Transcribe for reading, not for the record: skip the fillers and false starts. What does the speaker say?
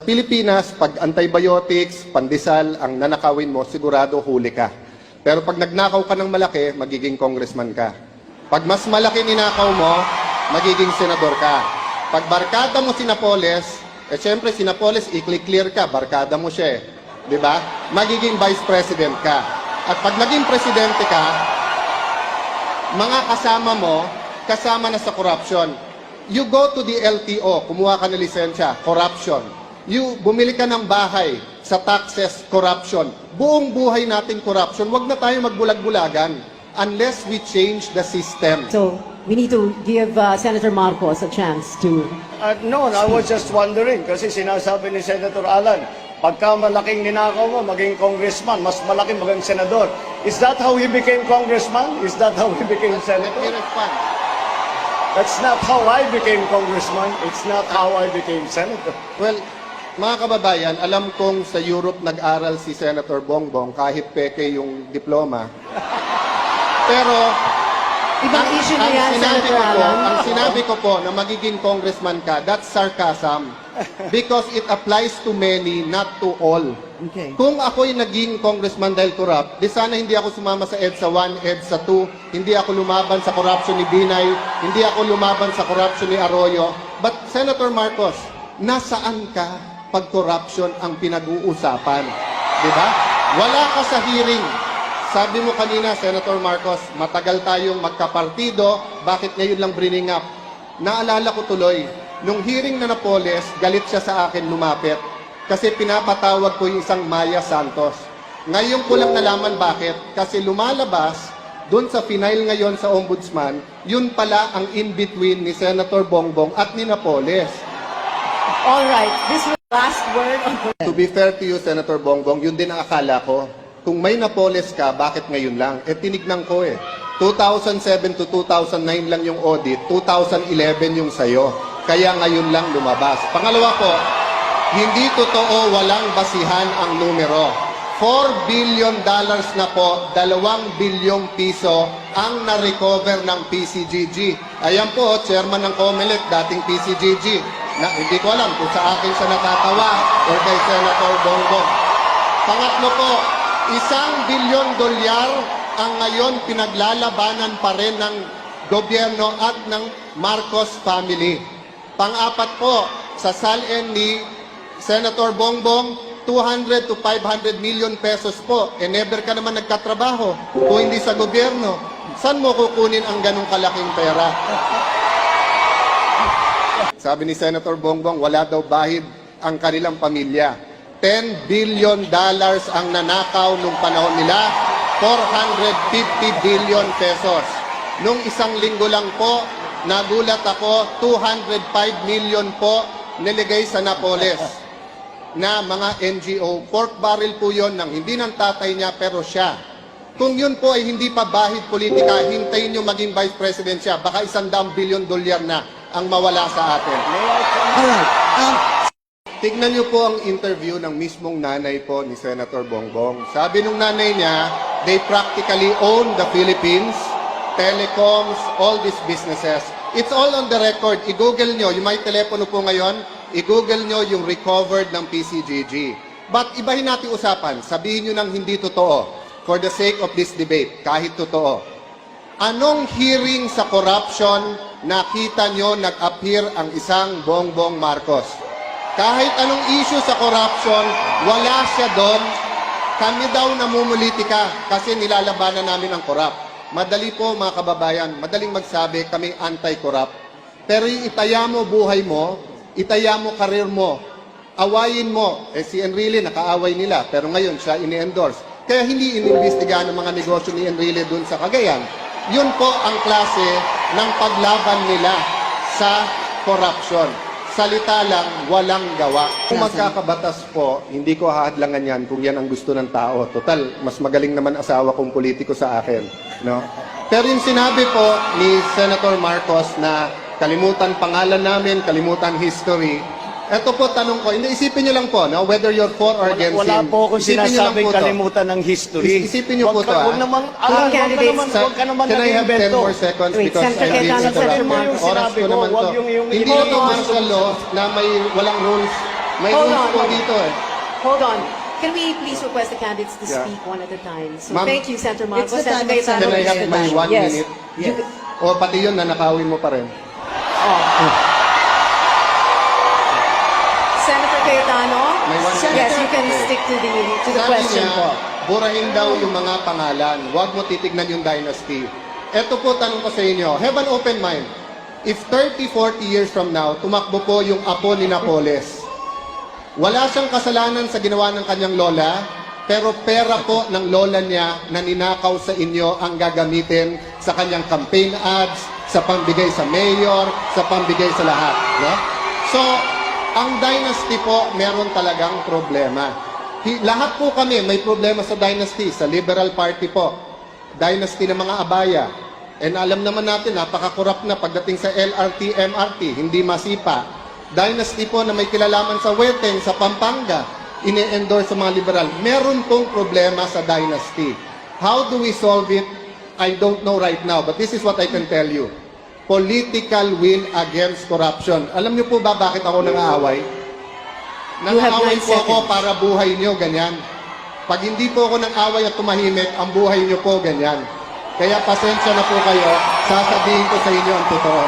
Pilipinas, pag antibiotics, pandesal, ang nanakawin mo, sigurado huli ka. Pero pag nagnakaw ka ng malaki, magiging congressman ka. Pag mas malaki ninakaw mo, magiging senador ka. Pag barkada mo si Napoles, syempre si Napoles, i-clear ka, barkada mo siya eh. Diba? Magiging vice president ka. At pag naging presidente ka, mga kasama mo, kasama na sa corruption. You go to the LTO, kumuha ka ng lisensya, corruption. Bumili ka ng bahay sa taxes, corruption. Buong buhay natin corruption. Huwag na tayo magbulag-bulagan unless we change the system. So, we need to give Senator Marcos a chance to... No, I was just wondering kasi sinasabi ni Senator Alan, pagka malaking ninakaw mo, maging congressman, mas malaking maging senador. Is that how he became congressman? Is that how he became senator? Let me respond. That's not how I became congressman. It's not how I became senator. Well, mga kababayan, alam kong sa Europe nag-aral si Senator Bongbong kahit peke yung diploma. Pero Ibang issue na yan, Senator Alan. ang sinabi ko po na magiging congressman ka, that's sarcasm. Because it applies to many, not to all. Okay. Kung ako'y naging congressman dahil corrupt, di sana hindi ako sumama sa EDSA 1, EDSA 2, hindi ako lumaban sa corruption ni Binay, hindi ako lumaban sa corruption ni Arroyo. But Senator Marcos, nasaan ka pag corruption ang pinag-uusapan? Diba? Wala ka sa hearing. Sabi mo kanina, Senator Marcos, matagal tayong magkapartido, bakit ngayon lang bringing up? Naalala ko tuloy, nung hearing na Napoles, galit siya sa akin lumapit kasi pinapatawag ko yung isang Maya Santos. Ngayon ko lang nalaman bakit, kasi lumalabas doon sa final ngayon sa Ombudsman, yun pala ang in-between ni Senator Bongbong at ni Napoles. All right. This was the last word on the... To be fair to you, Senator Bongbong, yun din ang akala ko. Kung may Napoles ka, bakit ngayon lang? Tinignan ko 2007 to 2009 lang yung audit, 2011 yung sayo. Kaya ngayon lang lumabas. Pangalawa po, hindi totoo walang basihan ang numero. $4 billion na po, 2 bilyong piso ang na-recover ng PCGG. Ayan po, chairman ng COMELEC, dating PCGG. Hindi ko alam kung sa akin siya natatawa o kay Senator Bongbong. Pangatlo po, $1 billion ang ngayon pinaglalabanan pa rin ng gobyerno at ng Marcos family. Pang-apat po, sa SALN ni Senator Bongbong, 200 to 500 million pesos po. Never ka naman nagkatrabaho kung hindi sa gobyerno. Saan mo kukunin ang ganong kalaking pera? Sabi ni Senator Bongbong, wala daw bahid ang kanilang pamilya. $10 billion ang nanakaw nung panahon nila, 450 billion pesos. Nung isang linggo lang po, nagulat ako, 205 million po niligay sa Napoles na mga NGO. Pork barrel po yon ng hindi ng tatay niya pero siya. Kung yun po ay hindi pa bahid politika, hintayin nyo maging vice president siya. Baka $100 billion na ang mawala sa atin. Alright. Tignan niyo po ang interview ng mismong nanay po ni Senator Bongbong. Sabi nung nanay niya, they practically own the Philippines, telecoms, all these businesses. It's all on the record. I-google nyo, yung may telepono po ngayon, i-google nyo yung recovered ng PCGG. But ibahin natin usapan, sabihin nyo nang hindi totoo for the sake of this debate, kahit totoo. Anong hearing sa corruption nakita nyo nag-appear ang isang Bongbong Marcos? Kahit anong issue sa corruption, wala siya doon. Kami daw namumulitika kasi nilalabanan namin ang corrupt. Madali po mga kababayan, madaling magsabi kami anti-corrupt. Pero yung itaya mo buhay mo, itaya mo karir mo, awayin mo. Si Enrile nakaaway nila, pero ngayon siya ini-endorse. Kaya hindi inimbestigahan ng mga negosyo ni Enrile doon sa Cagayan. Yun po ang klase ng paglaban nila sa corruption. Salita lang, walang gawa. Kung magkakabatas po, hindi ko hahadlangan yan kung yan ang gusto ng tao. Total, mas magaling naman asawa kong politiko sa akin. No? Pero yung sinabi po ni Senator Marcos na kalimutan pangalan namin, kalimutan history, eto po tanong ko, hindi isipin nyo lang po, no? Whether you're for or against Wala him. po akong Isipin nyo lang sinasabing po to. kalimutan ng history. Isipin nyo po to, Huwag naman, Alan, huwag ka naman Can I have 10 nag-invento. more seconds Wait, because Senator I've been Cayetano, Senator interrupted. Marcos. Oras Sinabi ko ko, naman wag to. yung Hindi ito. ito martial law na may walang rules. May Hold rules on, po hold on. dito eh. Hold on. Can we please request the candidates to Yeah. speak one at a time? So Ma'am, thank you, Senator Marcos. it's the Senator time of Cayetano, Can I it's have the my time. 1 Yes. minute? Yes. O pati yun na nakawin mo pa rin. Senator Cayetano? May 1 minute. Yes, you can Okay. stick to the Sabi question niya, po. burahin daw yung mga pangalan. Huwag mo titignan yung dynasty. Ito po tanong ko sa inyo. Have an open mind. If 30, 40 years from now, tumakbo po yung apo ni Napoles, wala siyang kasalanan sa ginawa ng kanyang lola, pero pera po ng lola niya na ninakaw sa inyo ang gagamitin sa kanyang campaign ads, sa pambigay sa mayor, sa pambigay sa lahat. No? So, ang dynasty po, meron talagang problema. Lahat po kami may problema sa dynasty, sa Liberal Party po. Dynasty ng mga abaya. And alam naman natin, napaka-corrupt na pagdating sa LRT, MRT, hindi masipa. Dynasty po na may kilalaman sa Weteng, sa Pampanga, ine-endorse sa mga liberal. Meron pong problema sa dynasty. How do we solve it? I don't know right now, but this is what I can tell you. Political will against corruption. Alam niyo po ba bakit ako nang-aaway? You have Nang-aaway 9 po ako seconds. para buhay niyo ganyan. Pag hindi po ako nang-away at tumahimik, ang buhay niyo po ganyan. Kaya pasensya na po kayo, sasabihin ko sa inyo ang totoo.